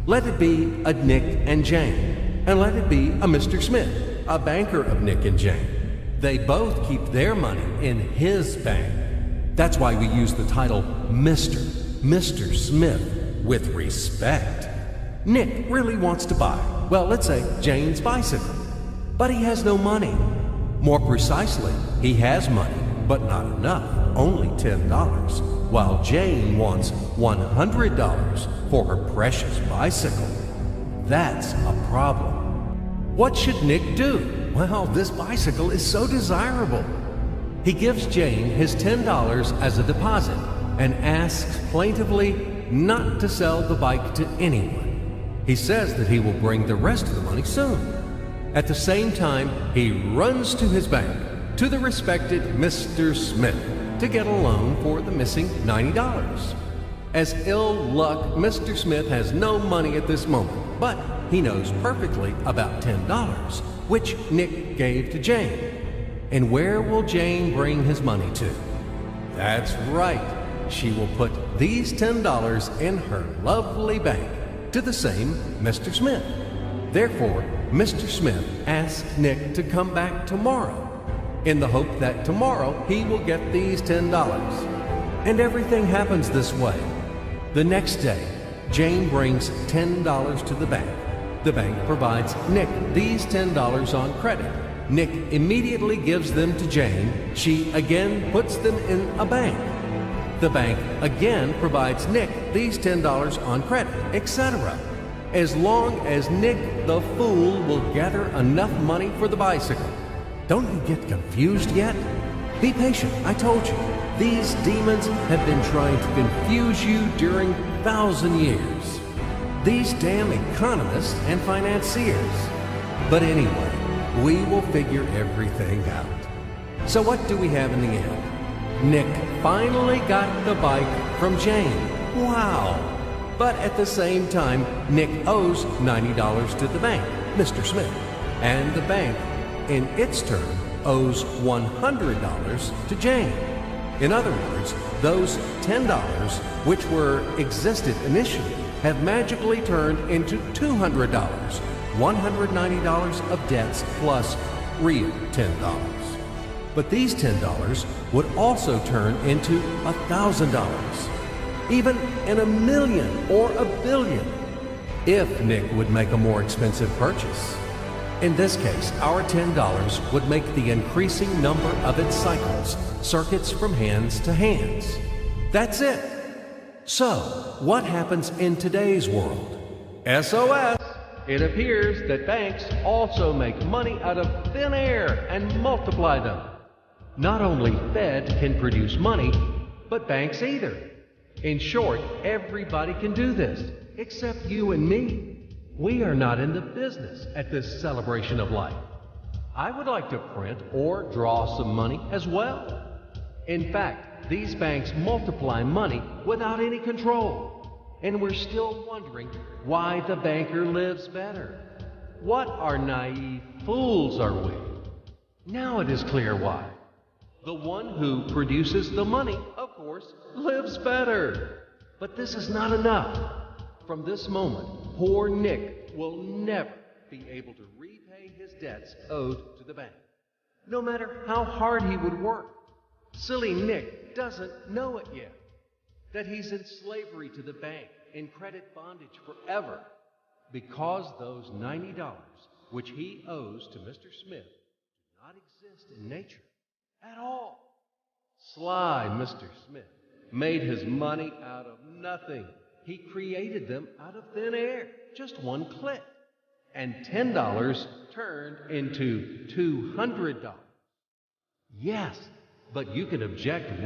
Let it be a Nick and Jane, and let it be a Mr. Smith, a banker of Nick and Jane. They both keep their money in his bank. That's why we use the title Mr. Smith with respect. Nick really wants to buy, well, let's say Jane's bicycle, but he has no money. More precisely, he has money, but not enough, only $10, while Jane wants $100 for her precious bicycle. That's a problem. What should Nick do? Well, this bicycle is so desirable. He gives Jane his $10 as a deposit and asks plaintively not to sell the bike to anyone. He says that he will bring the rest of the money soon. At the same time, he runs to his bank, to the respected Mr. Smith, to get a loan for the missing $90. As ill luck, Mr. Smith has no money at this moment, but he knows perfectly about $10, which Nick gave to Jane. And where will Jane bring his money to? That's right. She will put these $10 in her lovely bank to the same Mr. Smith. Therefore, Mr. Smith asks Nick to come back tomorrow in the hope that tomorrow he will get these $10. And everything happens this way. The next day, Jane brings $10 to the bank. The bank provides Nick these $10 on credit. Nick immediately gives them to Jane. She again puts them in a bank. The bank again provides Nick these $10 on credit, etc. As long as Nick the fool will gather enough money for the bicycle. Don't you get confused yet? Be patient, I told you. These demons have been trying to confuse you during 1,000 years. These damn economists and financiers. But anyway, we will figure everything out. So what do we have in the end? Nick finally got the bike from Jane. Wow! But at the same time, Nick owes $90 to the bank, Mr. Smith, and the bank, in its turn, owes $100 to Jane. In other words, those $10, which existed initially, have magically turned into $200, $190 of debts plus real $10. But these $10 would also turn into $1,000, even in $1 million or $1 billion, if Nick would make a more expensive purchase. In this case, our $10 would make the increasing number of its cycles, circuits from hands to hands. That's it. So, what happens in today's world? SOS! It appears that banks also make money out of thin air and multiply them. Not only Fed can produce money, but banks either. In short, everybody can do this, except you and me. We are not in the business at this celebration of life. I would like to print or draw some money as well. In fact, these banks multiply money without any control. And we're still wondering why the banker lives better. What are naive fools are we? Now it is clear why. The one who produces the money, of course, lives better. But this is not enough. From this moment, poor Nick will never be able to repay his debts owed to the bank, no matter how hard he would work. Silly Nick doesn't know it yet, that he's in slavery to the bank, in credit bondage forever, because those $90, which he owes to Mr. Smith, do not exist in nature at all. Sly Mr. Smith made his money out of nothing. He created them out of thin air, just one click. And $10 turned into $200. Yes, but you can object